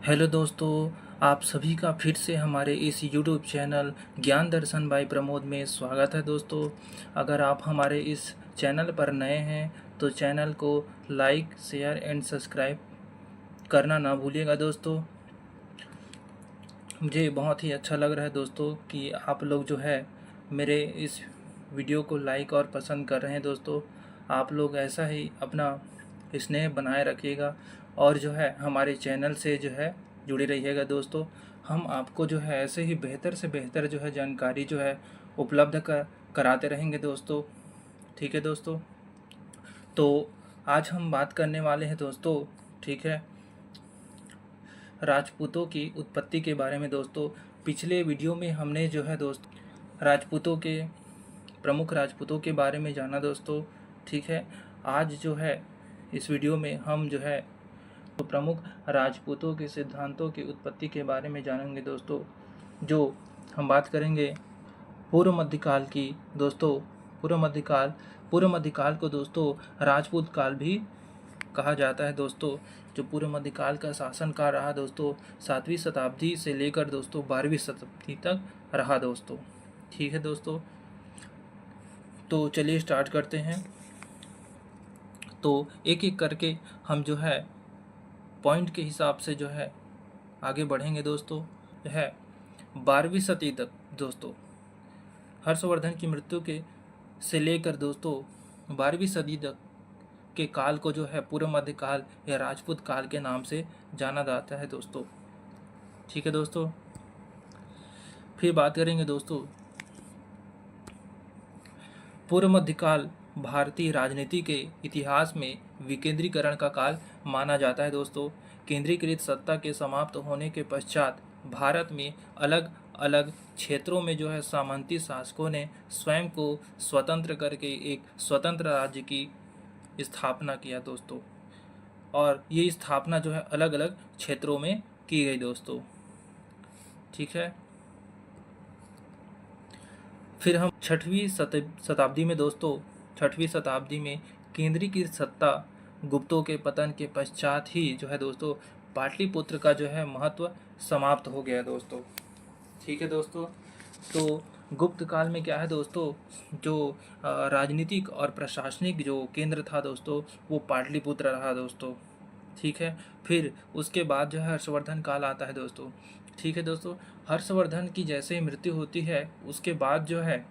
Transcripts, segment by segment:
Hello दोस्तों, आप सभी का फिर से हमारे इस यूट्यूब चैनल ज्ञान दर्शन बाय प्रमोद में स्वागत है दोस्तों। अगर आप हमारे इस चैनल पर नए हैं तो चैनल को लाइक, शेयर एंड सब्सक्राइब करना ना भूलिएगा दोस्तों। मुझे बहुत ही अच्छा लग रहा है दोस्तों कि आप लोग जो है मेरे इस वीडियो को लाइक और पसंद कर रहे हैं दोस्तों। आप लोग ऐसा ही अपना स्नेह बनाए रखिएगा और जो है हमारे चैनल से जो है जुड़े रहिएगा दोस्तों। हम आपको जो है ऐसे ही बेहतर से बेहतर जो है जानकारी जो है उपलब्ध कराते रहेंगे दोस्तों। ठीक है दोस्तों, तो आज हम बात करने वाले हैं दोस्तों, ठीक है, राजपूतों की उत्पत्ति के बारे में दोस्तों। पिछले वीडियो में हमने जो है दोस्त राजपूतों के प्रमुख राजपूतों के बारे में जाना दोस्तों। ठीक है, आज जो है इस वीडियो में हम जो है तो प्रमुख राजपूतों के सिद्धांतों की उत्पत्ति के बारे में जानेंगे दोस्तों। जो हम बात करेंगे पूर्व मध्यकाल की दोस्तों। पूर्व मध्यकाल को दोस्तों राजपूत काल भी कहा जाता है दोस्तों। जो पूर्व मध्यकाल का शासन काल रहा दोस्तों 7वीं शताब्दी से लेकर दोस्तों 12वीं शताब्दी तक रहा दोस्तों। ठीक है दोस्तों, तो चलिए स्टार्ट करते हैं। तो एक एक करके हम जो है पॉइंट के हिसाब से जो है आगे बढ़ेंगे दोस्तों। जो है 12वीं सदी तक दोस्तों हर्षवर्धन की मृत्यु के से लेकर दोस्तों 12वीं सदी तक के काल को जो है पूर्व मध्यकाल या राजपूत काल के नाम से जाना जाता है दोस्तों। ठीक है दोस्तों, फिर बात करेंगे दोस्तों पूर्व मध्यकाल भारतीय राजनीति के इतिहास में विकेंद्रीकरण का काल माना जाता है दोस्तों। केंद्रीकृत सत्ता के समाप्त होने के पश्चात भारत में अलग अलग क्षेत्रों में जो है सामंती शासकों ने स्वयं को स्वतंत्र करके एक स्वतंत्र राज्य की स्थापना किया दोस्तों। और ये स्थापना जो है अलग अलग क्षेत्रों में की गई दोस्तों। ठीक है, फिर हम 6वीं शताब्दी में दोस्तों 6वीं शताब्दी में केंद्रीकृत सत्ता गुप्तों के पतन के पश्चात ही जो है दोस्तों पाटलिपुत्र का जो है महत्व समाप्त हो गया दोस्तों। ठीक है दोस्तों, तो गुप्त काल में क्या है दोस्तों, जो राजनीतिक और प्रशासनिक जो केंद्र था दोस्तों वो पाटलिपुत्र रहा दोस्तों। ठीक है, फिर उसके बाद जो है हर्षवर्धन काल आता है दोस्तों। ठीक है दोस्तों, हर्षवर्धन की जैसे ही मृत्यु होती है उसके बाद जो है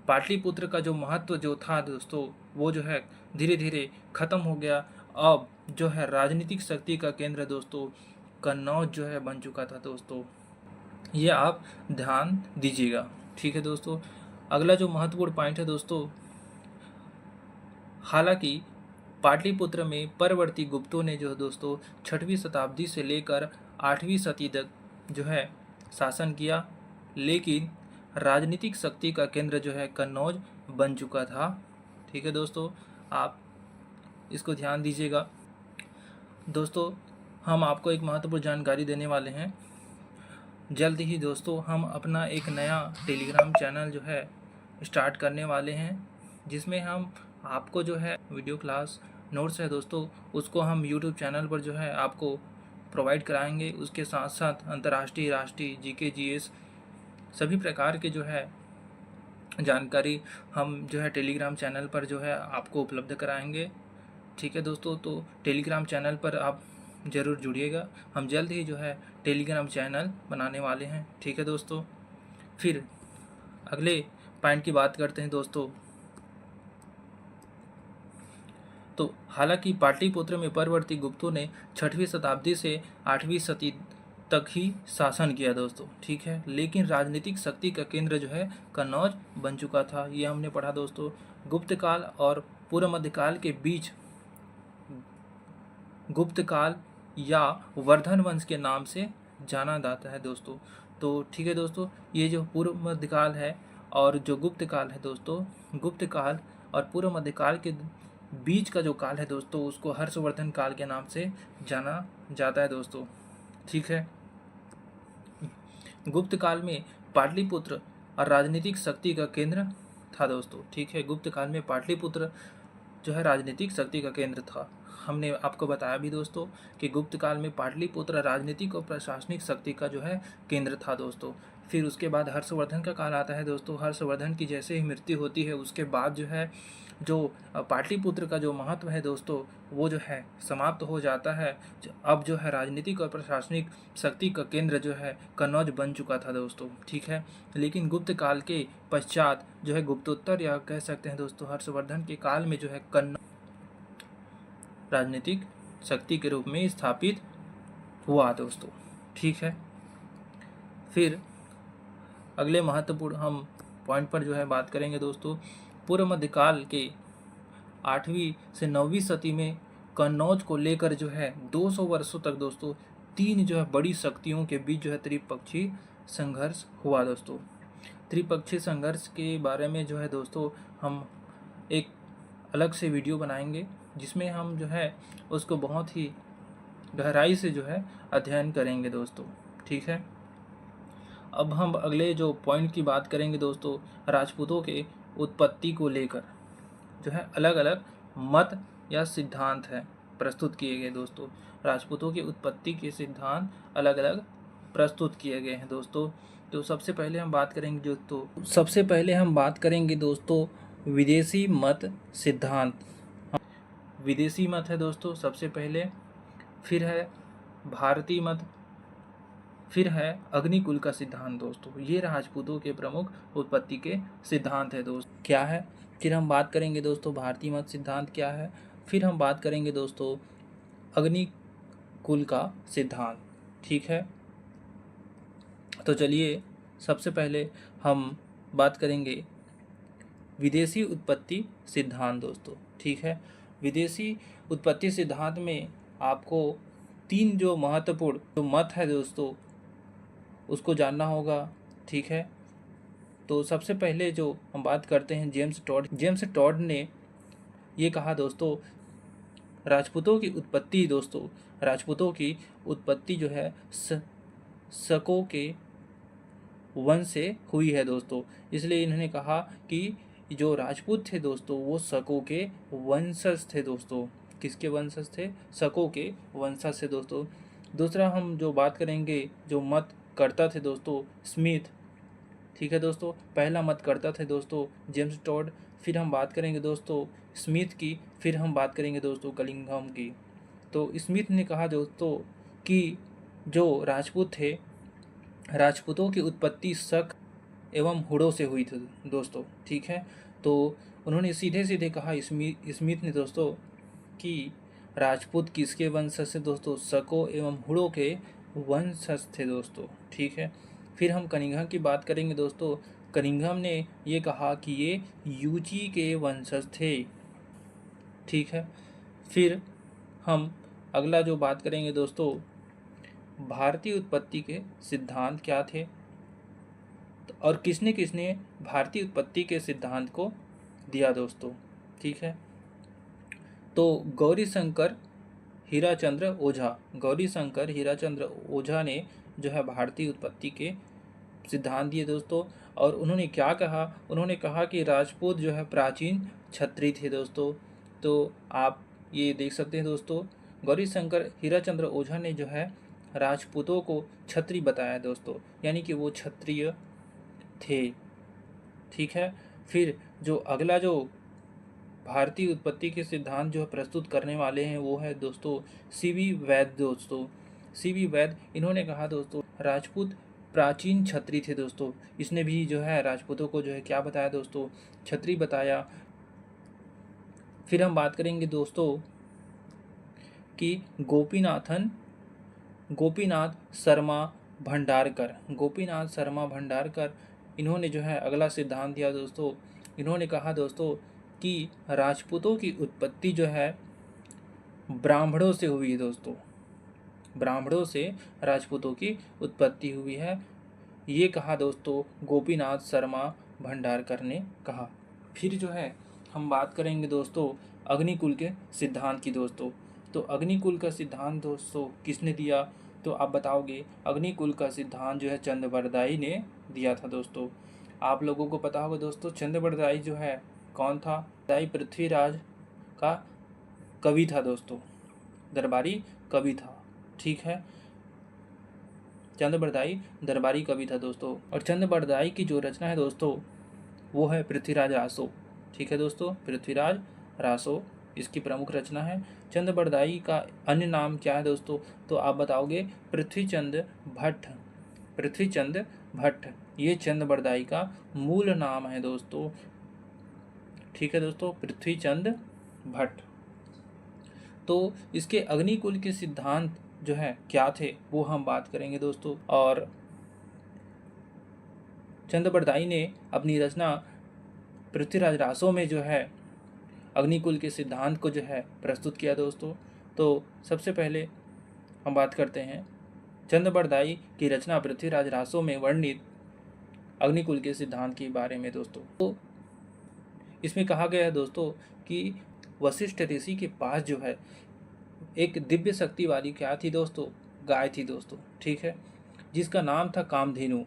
पाटलिपुत्र का जो महत्व जो था दोस्तों वो जो है धीरे धीरे खत्म हो गया। अब जो है राजनीतिक शक्ति का केंद्र दोस्तों कन्नौज जो है बन चुका था दोस्तों। ये आप ध्यान दीजिएगा। ठीक है दोस्तों, अगला जो महत्वपूर्ण पॉइंट है दोस्तों, हालांकि पाटलिपुत्र में परवर्ती गुप्तों ने जो दोस्तों 6वीं शताब्दी से लेकर 8वीं सदी तक जो है शासन किया, लेकिन राजनीतिक शक्ति का केंद्र जो है कन्नौज बन चुका था। ठीक है दोस्तों, आप इसको ध्यान दीजिएगा। दोस्तों हम आपको एक महत्वपूर्ण जानकारी देने वाले हैं। जल्द ही दोस्तों हम अपना एक नया टेलीग्राम चैनल जो है स्टार्ट करने वाले हैं, जिसमें हम आपको जो है वीडियो क्लास नोट्स है दोस्तों उसको हम यूट्यूब चैनल पर जो है आपको प्रोवाइड कराएंगे। उसके साथ साथ अंतर्राष्ट्रीय, राष्ट्रीय, जीके, जीएस सभी प्रकार के जो है जानकारी हम जो है टेलीग्राम चैनल पर जो है आपको उपलब्ध कराएंगे। ठीक है दोस्तों, तो टेलीग्राम चैनल पर आप ज़रूर जुड़िएगा। हम जल्द ही जो है टेलीग्राम चैनल बनाने वाले हैं। ठीक है दोस्तों, फिर अगले पॉइंट की बात करते हैं दोस्तों। तो हालांकि पाटलिपुत्र में परवर्ती गुप्तों ने 6वीं शताब्दी से 8वीं सदी तक ही शासन किया दोस्तों। ठीक है, लेकिन राजनीतिक शक्ति का केंद्र जो है कन्नौज बन चुका था। ये हमने पढ़ा दोस्तों। गुप्त काल और पूर्व मध्यकाल के बीच गुप्त काल या वर्धन वंश के नाम से जाना जाता है दोस्तों। तो ठीक है दोस्तों, ये जो पूर्व मध्यकाल है और जो गुप्त काल है दोस्तों, गुप्त काल और पूर्व मध्यकाल के बीच का जो काल है दोस्तों उसको हर्षवर्धन काल के नाम से जाना जाता है दोस्तों। ठीक है, गुप्त काल में पाटलिपुत्र और राजनीतिक शक्ति का केंद्र था दोस्तों। ठीक है, गुप्त काल में पाटलिपुत्र जो है राजनीतिक शक्ति का केंद्र था। हमने आपको बताया भी दोस्तों कि गुप्त काल में पाटलिपुत्र राजनीतिक और प्रशासनिक शक्ति का जो है केंद्र था दोस्तों। फिर उसके बाद हर्षवर्धन का काल आता है दोस्तों। हर्षवर्धन की जैसे ही मृत्यु होती है उसके बाद जो है जो पाटलिपुत्र का जो महत्व है दोस्तों वो जो है समाप्त हो जाता है। अब जो है राजनीतिक और प्रशासनिक शक्ति का केंद्र जो है कन्नौज बन चुका था दोस्तों, ठीक है। लेकिन गुप्त काल के पश्चात जो है गुप्तोत्तर या कह सकते हैं दोस्तों हर्षवर्धन के काल में जो है कन्नौज राजनीतिक शक्ति के रूप में स्थापित हुआ दोस्तों, ठीक है। फिर अगले महत्वपूर्ण हम पॉइंट पर जो है बात करेंगे दोस्तों। पूर्व मध्यकाल के 8वीं से 9वीं सदी में कन्नौज को लेकर जो है 200 वर्षों तक दोस्तों तीन जो है बड़ी शक्तियों के बीच जो है त्रिपक्षीय संघर्ष हुआ दोस्तों। त्रिपक्षीय संघर्ष के बारे में जो है दोस्तों हम एक अलग से वीडियो बनाएंगे जिसमें हम जो है उसको बहुत ही गहराई से जो है अध्ययन करेंगे दोस्तों, ठीक है। अब हम अगले जो पॉइंट की बात करेंगे दोस्तों, राजपूतों के उत्पत्ति को लेकर जो है अलग अलग मत या सिद्धांत है प्रस्तुत किए गए दोस्तों। राजपूतों की उत्पत्ति के सिद्धांत अलग अलग प्रस्तुत किए गए हैं दोस्तों। तो सबसे पहले हम बात करेंगे दोस्तों विदेशी मत सिद्धांत। विदेशी मत है दोस्तों सबसे पहले, फिर है भारतीय मत, फिर है अग्निकुल का सिद्धांत दोस्तों। ये राजपूतों के प्रमुख उत्पत्ति के सिद्धांत है दोस्त क्या है। फिर हम बात करेंगे दोस्तों भारतीय मत सिद्धांत क्या है। फिर हम बात करेंगे दोस्तों अग्निकुल का सिद्धांत, ठीक है। तो चलिए सबसे पहले हम बात करेंगे विदेशी उत्पत्ति सिद्धांत दोस्तों, ठीक है। विदेशी उत्पत्ति सिद्धांत में आपको तीन जो महत्वपूर्ण जो मत है दोस्तों उसको जानना होगा, ठीक है। तो सबसे पहले जो हम बात करते हैं जेम्स टॉड ने ये कहा दोस्तों राजपूतों की उत्पत्ति जो है शकों के वंश से हुई है दोस्तों। इसलिए इन्होंने कहा कि जो राजपूत थे दोस्तों वो शकों के वंशज थे दोस्तों। किसके वंशज थे? शकों के वंशज से दोस्तों। दूसरा हम जो बात करेंगे जो मत करता थे दोस्तों स्मिथ, ठीक है दोस्तों। पहला मत करता थे दोस्तों जेम्स टॉड, फिर हम बात करेंगे दोस्तों स्मिथ की, फिर हम बात करेंगे दोस्तों कलिंघम की। तो स्मिथ ने कहा दोस्तों कि जो राजपूत थे राजपूतों की उत्पत्ति शक एवं हुड़ों से हुई थी दोस्तों, ठीक है। तो उन्होंने सीधे सीधे कहा स्मिथ ने दोस्तों कि राजपूत किसके वंशज से दोस्तों? शकों एवं हुड़ों के वंशज थे दोस्तों, ठीक है। फिर हम कनिंघम की बात करेंगे दोस्तों। कनिंघम ने ये कहा कि ये यूची के वंशज थे, ठीक है। फिर हम अगला जो बात करेंगे दोस्तों भारतीय उत्पत्ति के सिद्धांत क्या थे और किसने किसने भारतीय उत्पत्ति के सिद्धांत को दिया दोस्तों, ठीक है। तो गौरीशंकर हीराचंद्र ओझा ने जो है भारतीय उत्पत्ति के सिद्धांत दिए दोस्तों। और उन्होंने क्या कहा? उन्होंने कहा कि राजपूत जो है प्राचीन क्षत्रिय थे दोस्तों। तो आप ये देख सकते हैं दोस्तों गौरीशंकर हीराचंद्र ओझा ने जो है राजपूतों को क्षत्रिय बताया दोस्तों, यानी कि वो क्षत्रिय थे, ठीक है। फिर जो अगला जो भारतीय उत्पत्ति के सिद्धांत जो प्रस्तुत करने वाले हैं वो है दोस्तों सीवी वैद्य दोस्तों। सीवी वैद्य इन्होंने कहा दोस्तों राजपूत प्राचीन क्षत्रिय थे दोस्तों। इसने भी जो है राजपूतों को जो है क्या बताया दोस्तों? क्षत्रिय बताया। फिर हम बात करेंगे दोस्तों कि गोपीनाथ शर्मा भंडारकर इन्होंने जो है अगला सिद्धांत दिया दोस्तों। इन्होंने कहा दोस्तों कि राजपूतों की उत्पत्ति जो है ब्राह्मणों से हुई है दोस्तों। ब्राह्मणों से राजपूतों की उत्पत्ति हुई है, ये कहा दोस्तों गोपीनाथ शर्मा भंडारकर ने कहा। फिर जो है हम बात करेंगे दोस्तों अग्निकुल के सिद्धांत की दोस्तों। तो अग्निकुल का सिद्धांत दोस्तों किसने दिया? तो आप बताओगे अग्निकुल का सिद्धांत जो है चंद्रबरदाई ने दिया था दोस्तों। आप लोगों को पता होगा दोस्तों चंद्रबरदाई जो है कौन था? दाई पृथ्वीराज का कवि था दोस्तों, दरबारी कवि था। ठीक है, चंद बरदाई दरबारी कवि था दोस्तों। और चंद बरदाई की जो रचना है दोस्तों वो है पृथ्वीराज रासो। ठीक है दोस्तों, पृथ्वीराज रासो इसकी प्रमुख रचना है। चंद बरदाई का अन्य नाम क्या है दोस्तों, तो आप बताओगे पृथ्वीचंद भट्ट। पृथ्वीचंद भट्ट ये चंद बरदाई का मूल नाम है दोस्तों। ठीक है दोस्तों, पृथ्वीचंद भट्ट। तो इसके अग्निकुल के सिद्धांत जो है क्या थे वो हम बात करेंगे दोस्तों। और चंद बरदाई ने अपनी रचना पृथ्वीराज रासो में जो है अग्निकुल के सिद्धांत को जो है प्रस्तुत किया दोस्तों। तो सबसे पहले हम बात करते हैं चंद बरदाई की रचना पृथ्वीराज रासो में वर्णित अग्निकुल के सिद्धांत के बारे में दोस्तों। तो इसमें कहा गया है दोस्तों कि वशिष्ठ ऋषि के पास जो है एक दिव्य शक्ति वाली क्या थी दोस्तों, गाय थी दोस्तों। ठीक है, जिसका नाम था कामधेनु।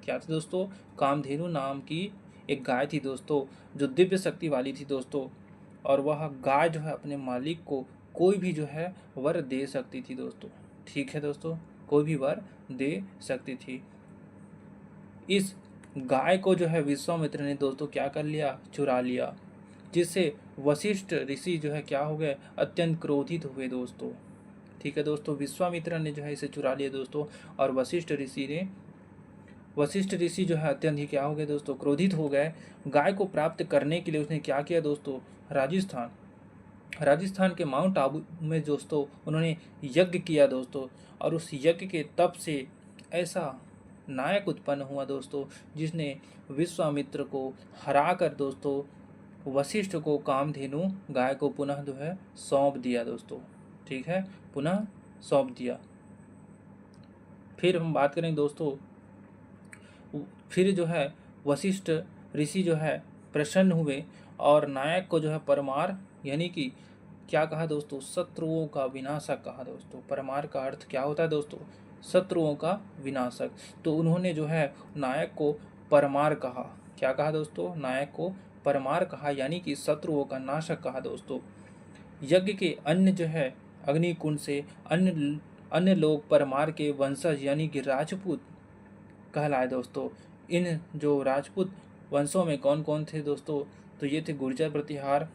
क्या था दोस्तों, कामधेनु नाम की एक गाय थी दोस्तों जो दिव्य शक्ति वाली थी दोस्तों। और वह गाय जो है अपने मालिक को कोई भी जो है वर दे सकती थी दोस्तों। ठीक है दोस्तों, कोई भी वर दे सकती थी। इस गाय को जो है विश्वामित्र ने दोस्तों क्या कर लिया, चुरा लिया, जिससे वशिष्ठ ऋषि जो है क्या हो गए, अत्यंत क्रोधित हुए दोस्तों। ठीक है दोस्तों, विश्वामित्र ने जो है इसे चुरा लिया दोस्तों। और वशिष्ठ ऋषि जो है अत्यंत ही क्या हो गए दोस्तों, क्रोधित हो गए। गाय को प्राप्त करने के लिए उसने क्या किया दोस्तों, राजस्थान के माउंट आबू में दोस्तों उन्होंने यज्ञ किया दोस्तों। और उस यज्ञ के तप से ऐसा नायक उत्पन्न हुआ दोस्तों जिसने विश्वामित्र को हरा कर दोस्तों वशिष्ठ को कामधेनु गाय को पुनः जो है सौंप दिया दोस्तों। ठीक है, पुनः सौंप दिया। फिर हम बात करें दोस्तों, फिर जो है वशिष्ठ ऋषि जो है प्रसन्न हुए और नायक को जो है परमार यानी कि क्या कहा दोस्तों, शत्रुओं का विनाशक कहा दोस्तों। परमार का अर्थ क्या होता है दोस्तों, शत्रुओं का विनाशक। तो उन्होंने जो है नायक को परमार कहा। क्या कहा दोस्तों, नायक को परमार कहा यानी कि शत्रुओं का नाशक कहा दोस्तों। यज्ञ के अन्य जो है अग्निकुंड से अन्य लोग परमार के वंशज यानी कि राजपूत कहलाए दोस्तों। इन जो राजपूत वंशों में कौन कौन थे दोस्तों, तो ये थे गुर्जर प्रतिहार,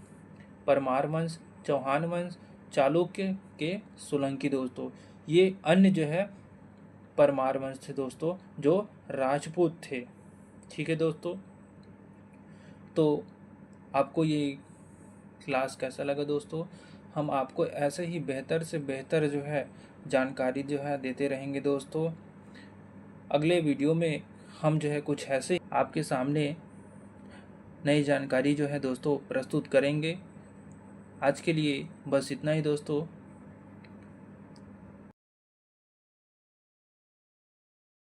परमार वंश, चौहान वंश, चालुक्य के सोलंकी दोस्तों। ये अन्य जो है परमार वंश थे दोस्तों जो राजपूत थे। ठीक है दोस्तों, तो आपको ये क्लास कैसा लगा दोस्तों। हम आपको ऐसे ही बेहतर से बेहतर जो है जानकारी जो है देते रहेंगे दोस्तों। अगले वीडियो में हम जो है कुछ ऐसे आपके सामने नई जानकारी जो है दोस्तों प्रस्तुत करेंगे। आज के लिए बस इतना ही दोस्तों।